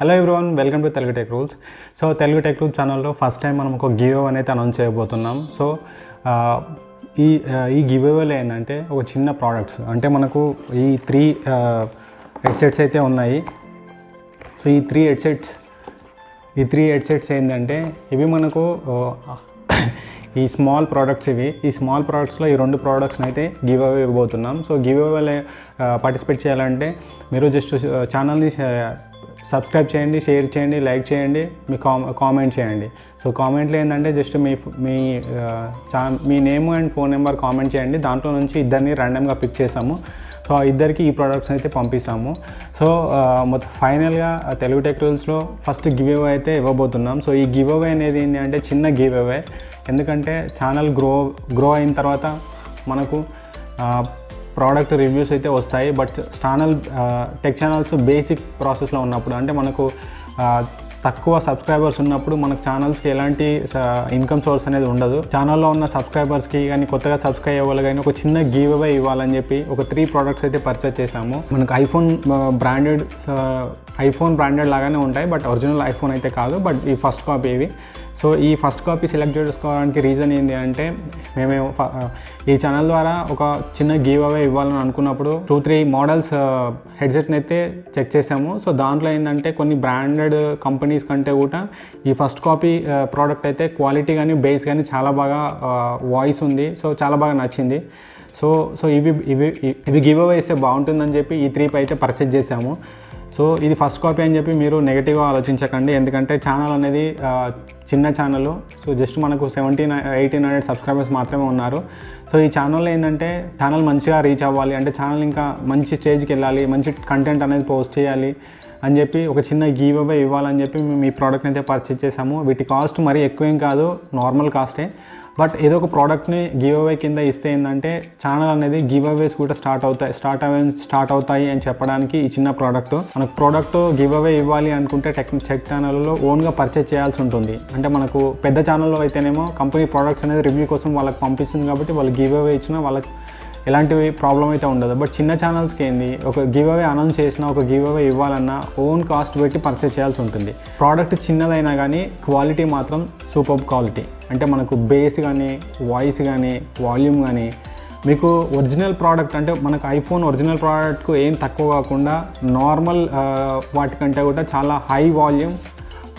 Hello everyone, welcome to Telugu tech rules. So Telugu tech rules ఛానల్లో first time మనం ఒక give away అయితే announce చేయబోతున్నాం. సో ఈ గివ్ అవేలో ఏంటంటే ఒక చిన్న ప్రోడక్ట్స్ అంటే మనకు ఈ త్రీ హెడ్సెట్స్ అయితే ఉన్నాయి. సో ఈ త్రీ హెడ్సెట్స్ ఏంటంటే ఇవి మనకు ఈ స్మాల్ ప్రోడక్ట్స్ ఈ స్మాల్ ప్రోడక్ట్స్లో ఈ రెండు ప్రోడక్ట్స్ని అయితే గివ్ అవే ఇవ్వబోతున్నాం. సో గివ్ అవేలో పార్టిసిపేట్ చేయాలంటే మీరు జస్ట్ ఛానల్ని సబ్స్క్రైబ్ చేయండి, షేర్ చేయండి, లైక్ చేయండి, మీ కామెంట్ చేయండి. సో కామెంట్లో ఏంటంటే just me name and phone number comment చేయండి. దాంట్లో నుంచి ఇద్దరిని ర్యాండమ్గా పిక్ చేసాము. సో ఇద్దరికి ఈ ప్రోడక్ట్స్ అయితే పంపిస్తాము. సో మొత్తం ఫైనల్గా తెలుగు టెక్ రూల్స్లో ఫస్ట్ గివ్ అవే అయితే ఇవ్వబోతున్నాం. సో ఈ గివ్ అవే అనేది ఏంటి అంటే చిన్న గివ్ అవే, ఎందుకంటే ఛానల్ గ్రో అయిన తర్వాత మనకు ప్రోడక్ట్ రివ్యూస్ అయితే వస్తాయి. బట్ టెక్ ఛానల్స్ బేసిక్ ప్రాసెస్లో ఉన్నప్పుడు అంటే మనకు తక్కువ సబ్స్క్రైబర్స్ ఉన్నప్పుడు మనకు ఛానల్స్కి ఎలాంటి ఇన్కమ్ సోర్స్ అనేది ఉండదు. ఛానల్లో ఉన్న సబ్స్క్రైబర్స్కి కానీ కొత్తగా సబ్స్క్రైబ్ అవ్వాలి కానీ ఒక చిన్న గివ్ అవే ఇవ్వాలని చెప్పి ఒక 3 ప్రోడక్ట్స్ అయితే పర్చేస్ చేసాము. మనకు ఐఫోన్ బ్రాండెడ్ లాగానే ఉంటాయి, బట్ ఒరిజినల్ ఐఫోన్ అయితే కాదు, బట్ ఈ ఫస్ట్ కాపీ ఇవి. సో ఈ ఫస్ట్ కాపీ సెలెక్ట్ చేసుకోవడానికి రీజన్ ఏంటి అంటే మేము ఈ ఛానల్ ద్వారా ఒక చిన్న గివ్ అవే ఇవ్వాలని అనుకున్నప్పుడు 2-3 మోడల్స్ హెడ్సెట్ని అయితే చెక్ చేసాము. సో దాంట్లో ఏంటంటే కొన్ని బ్రాండెడ్ కంపెనీస్ కంటే కూడా ఈ ఫస్ట్ కాపీ ప్రోడక్ట్ అయితే క్వాలిటీ కానీ బేస్ కానీ చాలా బాగా వాయిస్ ఉంది. సో చాలా బాగా నచ్చింది. సో ఇవి గివ్ అవే ఇస్తే బాగుంటుందని చెప్పి ఈ 3 అయితే పర్చేజ్ చేసాము. సో ఇది ఫస్ట్ కాపీ అని చెప్పి మీరు నెగిటివ్గా ఆలోచించకండి, ఎందుకంటే ఛానల్ అనేది చిన్న ఛానల్. సో జస్ట్ మనకు 1700-1800 సబ్స్క్రైబర్స్ మాత్రమే ఉన్నారు. సో ఈ ఛానల్లో ఏంటంటే ఛానల్ మంచిగా రీచ్ అవ్వాలి అంటే ఛానల్ ఇంకా మంచి స్టేజ్కి వెళ్ళాలి, మంచి కంటెంట్ అనేది పోస్ట్ చేయాలి అని చెప్పి ఒక చిన్న గివ్ అవే ఇవ్వాలని చెప్పి మేము ఈ ప్రోడక్ట్ని అయితే పర్చేజ్ చేసాము. వీటి కాస్ట్ మరీ ఎక్కువేం కాదు, నార్మల్ కాస్టే. బట్ ఏదో ఒక ప్రోడక్ట్ని గివ్ అవే కింద ఇస్తే ఏంటంటే ఛానల్ అనేది గివ్ అవేస్ కూడా స్టార్ట్ అవుతాయి అని చెప్పడానికి ఈ చిన్న ప్రోడక్ట్. మనకు ప్రోడక్ట్ గివ్ అవే ఇవ్వాలి అనుకుంటే టెక్ ఛానల్లో ఓన్గా పర్చేజ్ చేయాల్సి ఉంటుంది. అంటే మనకు పెద్ద ఛానల్లో అయితేనేమో కంపెనీ ప్రోడక్ట్స్ అనేది రివ్యూ కోసం వాళ్ళకి పంపిస్తుంది కాబట్టి వాళ్ళు గివ్ అవే ఇచ్చినా వాళ్ళకి ఎలాంటివి ప్రాబ్లం అయితే ఉండదు. బట్ చిన్న ఛానల్స్కి ఏంది ఒక గివ్ అవే అనౌన్స్ చేసినా ఒక గివ్ అవే ఇవ్వాలన్నా ఓన్ కాస్ట్ పెట్టి పర్చేజ్ చేయాల్సి ఉంటుంది. ప్రోడక్ట్ చిన్నదైనా కానీ క్వాలిటీ మాత్రం సూపర్ క్వాలిటీ. అంటే మనకు బేస్ కానీ వాయిస్ కానీ వాల్యూమ్ కానీ మీకు ఒరిజినల్ ప్రోడక్ట్ అంటే మనకు ఐఫోన్ ఒరిజినల్ ప్రోడక్ట్కు ఏం తక్కువ కాకుండా నార్మల్ వాటికంటే కూడా చాలా high volume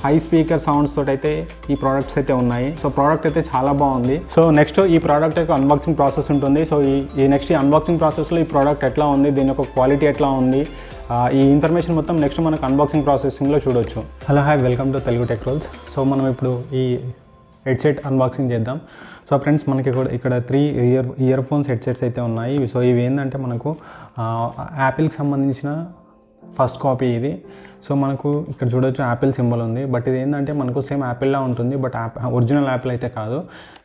high speaker sounds తోటి అయితే ఈ ప్రోడక్ట్స్ అయితే ఉన్నాయి. సో ప్రోడక్ట్ అయితే చాలా బాగుంది. సో నెక్స్ట్ ఈ ప్రోడక్ట్ యొక్క అన్బాక్సింగ్ ప్రాసెస్ ఉంటుంది. సో ఈ నెక్స్ట్ ఈ అన్బాక్సింగ్ ప్రాసెస్లో ఈ ప్రోడక్ట్ ఎట్లా ఉంది, దీని యొక్క క్వాలిటీ ఎట్లా ఉంది, ఈ ఇన్ఫర్మేషన్ మొత్తం నెక్స్ట్ మనకు అన్బాక్సింగ్ ప్రాసెసింగ్లో చూడొచ్చు. Hello hi, welcome to Telugu tech rules. So మనం ఇప్పుడు ఈ హెడ్సెట్ అన్బాక్సింగ్ చేద్దాం. సో ఫ్రెండ్స్, మనకి ఇక్కడ 3 ఇయర్ ఫోన్స్ హెడ్సెట్స్ అయితే ఉన్నాయి. సో ఇవి ఏంటంటే మనకు యాపిల్కి సంబంధించిన ఫస్ట్ కాపీ ఇది. సో మనకు ఇక్కడ చూడొచ్చు యాపిల్ సింబల్ ఉంది, బట్ ఇది ఏంటంటే మనకు సేమ్ యాపిల్లా ఉంటుంది, బట్ ఒరిజినల్ యాపిల్ అయితే కాదు,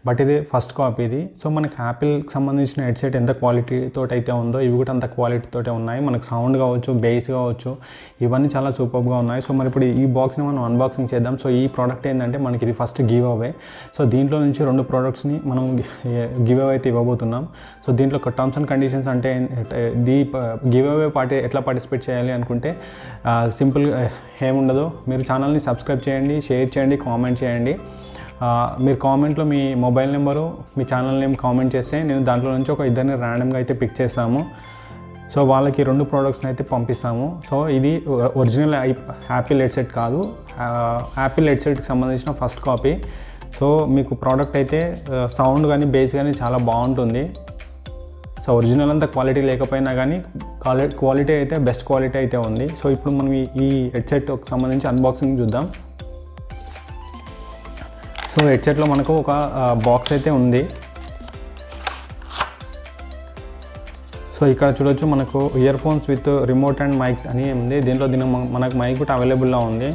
బట్ ఇది ఫస్ట్ కాపీ ఇది. సో మనకి యాపిల్కి సంబంధించిన హెడ్సెట్ ఎంత క్వాలిటీతో అయితే ఉందో ఇవి కూడా అంత క్వాలిటీతోటే ఉన్నాయి. మనకు సౌండ్ కావచ్చు, బేస్ కావచ్చు, ఇవన్నీ చాలా సూపర్గా ఉన్నాయి. సో మరి ఇప్పుడు ఈ బాక్స్ని మనం అన్బాక్సింగ్ చేద్దాం. సో ఈ ప్రోడక్ట్ ఏంటంటే మనకి ఇది ఫస్ట్ గివ్ అవే. సో దీంట్లో నుంచి 2 ప్రోడక్ట్స్ని మనం గివ్ అవే అయితే ఇవ్వబోతున్నాం. సో దీంట్లో టర్మ్స్ అండ్ కండిషన్స్ అంటే గివ్ అవే ఎట్లా పార్టిసిపేట్ చేయాలి అనుకుంటే సింపుల్ ఏముండదు, మీరు ఛానల్ని సబ్స్క్రైబ్ చేయండి, షేర్ చేయండి, కామెంట్ చేయండి. మీరు కామెంట్లో మీ మొబైల్ నెంబరు, మీ ఛానల్ నేమ్ కామెంట్ చేస్తే నేను దాంట్లో నుంచి ఒక ఇద్దరిని ర్యాండమ్గా అయితే పిక్ చేస్తాము. సో వాళ్ళకి 2 ప్రోడక్ట్స్ని అయితే పంపిస్తాము. సో ఇది ఒరిజినల్ యాపిల్ హెడ్సెట్ కాదు, యాపిల్ హెడ్సెట్కి సంబంధించిన ఫస్ట్ కాపీ. సో మీకు ప్రోడక్ట్ అయితే సౌండ్ కానీ బేస్ కానీ చాలా బాగుంటుంది. సో ఒరిజినల్ అంతా క్వాలిటీ లేకపోయినా కానీ క్వాలిటీ అయితే బెస్ట్ క్వాలిటీ అయితే ఉంది. సో ఇప్పుడు మనం ఈ హెడ్సెట్కి సంబంధించి అన్బాక్సింగ్ చూద్దాం. సో హెడ్సెట్లో మనకు ఒక బాక్స్ అయితే ఉంది. సో ఇక్కడ చూడొచ్చు మనకు earphones with remote and mic అని ఉంది. దీంట్లో మనకు మైక్ కూడా అవైలబుల్లో ఉంది.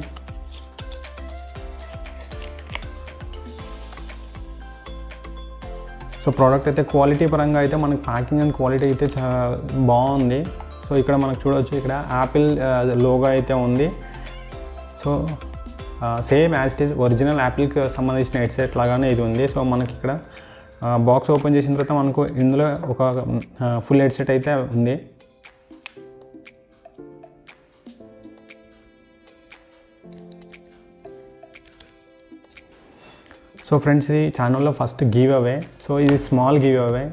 సో ప్రోడక్ట్ అయితే క్వాలిటీ పరంగా అయితే మనకి ప్యాకింగ్ అండ్ క్వాలిటీ అయితే బాగుంది. సో ఇక్కడ మనకు చూడవచ్చు, ఇక్కడ యాపిల్ లోగో అయితే ఉంది. So same as it is original యాపిల్కి సంబంధించిన హెడ్సెట్ లాగానే ఇది ఉంది. సో మనకి ఇక్కడ బాక్స్ ఓపెన్ చేసిన తర్వాత మనకు ఇందులో ఒక ఫుల్ హెడ్సెట్ అయితే ఉంది. సో ఫ్రెండ్స్, ఇది ఛానల్లో ఫస్ట్ గివ్ అవే. సో ఇది స్మాల్ గివ్ అవే.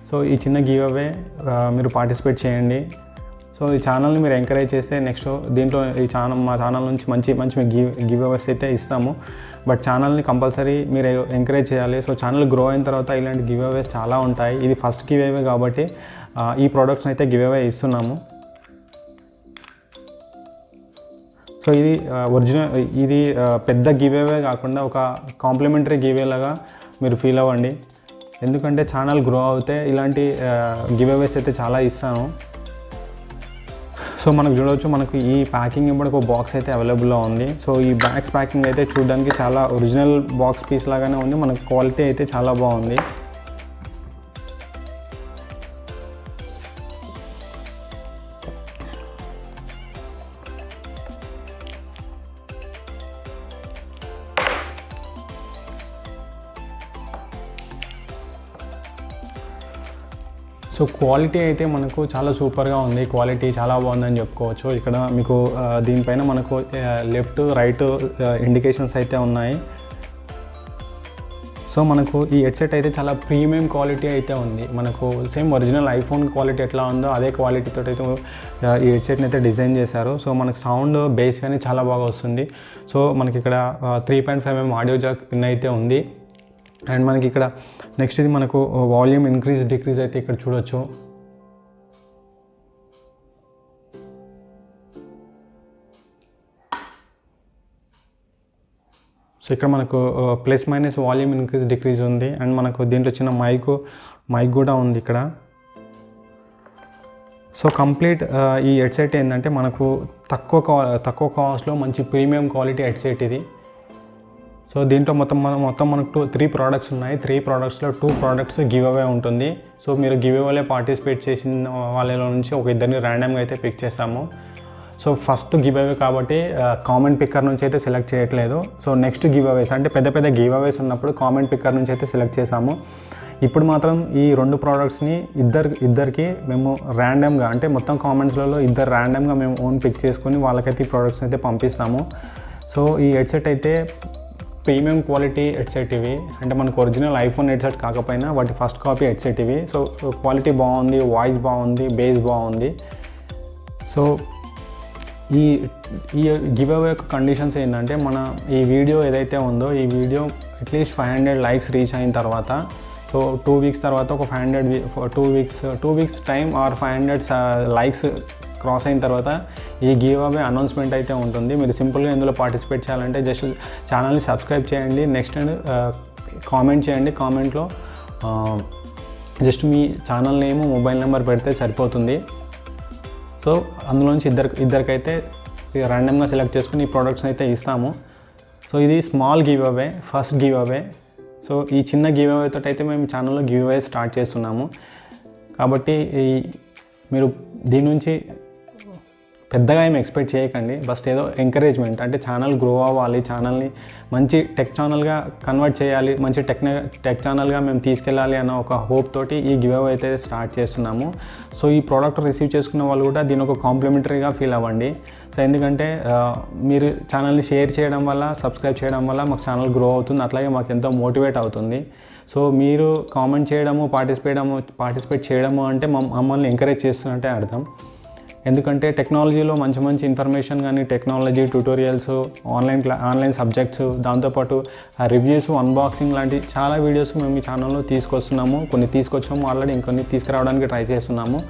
సో ఈ చిన్న గివ్ అవే మీరు పార్టిసిపేట్ చేయండి. సో ఈ ఛానల్ని మీరు ఎంకరేజ్ చేస్తే నెక్స్ట్ దీంట్లో మా ఛానల్ నుంచి మంచి గివ్ అవేస్ అయితే ఇస్తాము. బట్ ఛానల్ని కంపల్సరీ మీరు ఎంకరేజ్ చేయాలి. సో ఛానల్ గ్రో అయిన తర్వాత ఇలాంటి గివ్ అవేస్ చాలా ఉంటాయి. ఇది ఫస్ట్ గివ్ అవే కాబట్టి ఈ ప్రోడక్ట్స్ని అయితే గివ్ అవే ఇస్తున్నాము. సో ఇది పెద్ద గివ్ అవే కాకుండా ఒక కాంప్లిమెంటరీ గివ్ అవే లాగా మీరు ఫీల్ అవ్వండి. ఎందుకంటే ఛానల్ గ్రో అవుతే ఇలాంటి గివ్ అవేస్ అయితే చాలా ఇస్తాను. సో మనకు చూడవచ్చు, మనకు ఈ ప్యాకింగ్ ఇప్పుడు ఒక బాక్స్ అయితే అవైలబుల్లో ఉంది. సో ఈ బ్యాగ్స్ ప్యాకింగ్ అయితే చూడడానికి చాలా ఒరిజినల్ బాక్స్ పీస్ లాగానే ఉంది. మనకు క్వాలిటీ అయితే చాలా బాగుంది. సో క్వాలిటీ అయితే మనకు చాలా సూపర్గా ఉంది. క్వాలిటీ చాలా బాగుందని చెప్పుకోవచ్చు. ఇక్కడ మీకు దీనిపైన మనకు లెఫ్ట్ రైట్ ఇండికేషన్స్ అయితే ఉన్నాయి. సో మనకు ఈ హెడ్సెట్ అయితే చాలా ప్రీమియం క్వాలిటీ అయితే ఉంది. మనకు సేమ్ ఒరిజినల్ ఐఫోన్ క్వాలిటీ ఎట్లా ఉందో అదే క్వాలిటీతో అయితే ఈ హెడ్సెట్ని అయితే డిజైన్ చేశారు. సో మనకు సౌండ్ బేస్ కానీ చాలా బాగా వస్తుంది. సో మనకి ఇక్కడ 3.5mm ఆడియో జాక్ పిన్ అయితే ఉంది. అండ్ మనకి ఇక్కడ నెక్స్ట్ ఇది మనకు వాల్యూమ్ ఇంక్రీజ్ డిక్రీజ్ అయితే ఇక్కడ చూడొచ్చు. సో ఇక్కడ మనకు plus minus volume increase decrease ఉంది. అండ్ మనకు దీంట్లో చిన్న మైక్ కూడా ఉంది ఇక్కడ. సో కంప్లీట్ ఈ హెడ్సెట్ ఏంటంటే మనకు తక్కువ కాస్ట్లో మంచి ప్రీమియం క్వాలిటీ హెడ్సెట్ ఇది. సో దీంట్లో మొత్తం మనకు 3 ప్రోడక్ట్స్ ఉన్నాయి. 3 ప్రోడక్ట్స్లో 2 ప్రోడక్ట్స్ గివ్ అవే ఉంటుంది. సో మీరు గివ్ అవేలో పార్టిసిపేట్ చేసిన వాళ్ళలో నుంచి ఒక ఇద్దరిని ర్యాండమ్గా అయితే పిక్ చేస్తాము. సో ఫస్ట్ గివ్ అవే కాబట్టి కామెంట్ పిక్కర్ నుంచి అయితే సెలెక్ట్ చేయట్లేదు. సో నెక్స్ట్ గివ్ అవేస్ అంటే పెద్ద గివ్ అవేస్ ఉన్నప్పుడు కామెంట్ పిక్కర్ నుంచి అయితే సెలెక్ట్ చేసాము. ఇప్పుడు మాత్రం ఈ 2 ప్రోడక్ట్స్ని ఇద్దరికి మేము ర్యాండమ్గా అంటే మొత్తం కామెంట్స్లలో ఇద్దరు ర్యాండమ్గా మేము ఓన్ పిక్ చేసుకొని వాళ్ళకైతే ఈ ప్రోడక్ట్స్ని అయితే పంపిస్తాము. సో ఈ హెడ్సెట్ అయితే ప్రీమియం క్వాలిటీ హెడ్సెట్ ఇవి. అంటే మనకు ఒరిజినల్ ఐఫోన్ హెడ్సెట్ కాకపోయినా వాటి ఫస్ట్ కాపీ హెడ్సెట్ ఇవి. సో క్వాలిటీ బాగుంది, వాయిస్ బాగుంది, బేస్ బాగుంది. సో ఈ గివ్ అవే యొక్క కండిషన్స్ ఏంటంటే ఈ వీడియో ఏదైతే ఉందో ఈ వీడియో అట్లీస్ట్ 500 లైక్స్ రీచ్ అయిన తర్వాత, సో 2 వీక్స్ తర్వాత ఒక 2 weeks time or 500 likes cross అయిన తర్వాత ఈ గివ్ అవే అనౌన్స్మెంట్ అయితే ఉంటుంది. మీరు సింపుల్గా ఇందులో పార్టిసిపేట్ చేయాలంటే జస్ట్ ఛానల్ని సబ్స్క్రైబ్ చేయండి. నెక్స్ట్ కామెంట్ చేయండి. కామెంట్లో జస్ట్ మీ ఛానల్ నేమ్, మొబైల్ నెంబర్ పెడితే సరిపోతుంది. సో అందులోంచి ఇద్దరికైతే ర్యాండమ్గా సెలెక్ట్ చేసుకుని ఈ ప్రోడక్ట్స్ని అయితే ఇస్తాము. సో ఇది small give away, first give అవే. సో ఈ చిన్న గివ్ అవే తోటి అయితే మేము ఛానల్లో గివ్ అవే స్టార్ట్ చేస్తున్నాము. కాబట్టి మీరు దీని నుంచి పెద్దగా ఏమి ఎక్స్పెక్ట్ చేయకండి. ఫస్ట్ ఏదో ఎంకరేజ్మెంట్ అంటే ఛానల్ గ్రో అవ్వాలి, ఛానల్ని మంచి టెక్ ఛానల్గా కన్వర్ట్ చేయాలి, మంచి టెక్ ఛానల్గా మేము తీసుకెళ్ళాలి అన్న ఒక హోప్ తోటి ఈ గివ్ అవే అయితే స్టార్ట్ చేస్తున్నాము. సో ఈ ప్రోడక్ట్ రిసీవ్ చేసుకున్న వాళ్ళు కూడా దీని ఒక కాంప్లిమెంటరీగా ఫీల్ అవ్వండి. సో ఎందుకంటే మీరు ఛానల్ని షేర్ చేయడం వల్ల, సబ్స్క్రైబ్ చేయడం వల్ల మాకు ఛానల్ గ్రో అవుతుంది, అట్లాగే మాకు ఎంతో మోటివేట్ అవుతుంది. సో మీరు కామెంట్ చేయడము, పార్టిసిపేట్ చేయడము అంటే మమ్మల్ని ఎంకరేజ్ చేస్తున్నట్టే అర్థం. ఎందుకంటే టెక్నాలజీలో మంచి ఇన్ఫర్మేషన్ కానీ, టెక్నాలజీ ట్యూటోరియల్స్, ఆన్లైన్ సబ్జెక్ట్స్, దాంతోపాటు రివ్యూస్, అన్బాక్సింగ్ లాంటి చాలా వీడియోస్ మేము ఈ ఛానల్లో తీసుకొస్తున్నాము. కొన్ని తీసుకొచ్చాము ఆల్రెడీ, ఇంకొన్ని తీసుకురావడానికి ట్రై చేస్తున్నాము.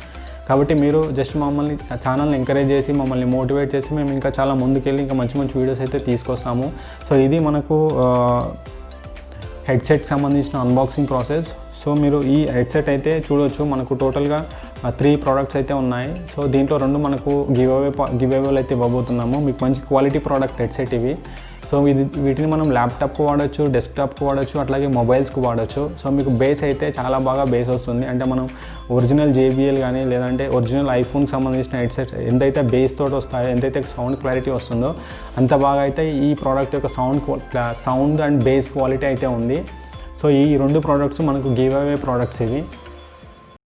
కాబట్టి మీరు జస్ట్ మమ్మల్ని ఛానల్ని ఎంకరేజ్ చేసి, మమ్మల్ని మోటివేట్ చేసి మేము ఇంకా చాలా ముందుకెళ్ళి ఇంకా మంచి వీడియోస్ అయితే తీసుకొస్తాము. సో ఇది మనకు హెడ్సెట్కి సంబంధించిన అన్బాక్సింగ్ ప్రాసెస్. సో మీరు ఈ హెడ్సెట్ అయితే చూడవచ్చు. మనకు టోటల్గా 3 ప్రోడక్ట్స్ అయితే ఉన్నాయి. సో దీంట్లో 2 మనకు గివ్ అవేలు అయితే ఇవ్వబోతున్నాము. మీకు మంచి క్వాలిటీ ప్రోడక్ట్ హెడ్సెట్ ఇవి. సో వీటిని మనం ల్యాప్టాప్కి వాడచ్చు, డెస్క్టాప్కి వాడచ్చు, అట్లాగే మొబైల్స్కి వాడచ్చు. సో మీకు బేస్ అయితే చాలా బాగా బేస్ వస్తుంది. అంటే మనం ఒరిజినల్ JBL కానీ లేదంటే ఒరిజినల్ ఐఫోన్కి సంబంధించిన హెడ్సెట్ ఎంతైతే బేస్ తోటి వస్తాయో, ఎంతైతే సౌండ్ క్లారిటీ వస్తుందో అంత బాగా అయితే ఈ ప్రోడక్ట్ యొక్క సౌండ్ అండ్ బేస్ క్వాలిటీ అయితే ఉంది. సో ఈ 2 ప్రోడక్ట్స్ మనకు గివ్ అవే ప్రోడక్ట్స్ ఇవి.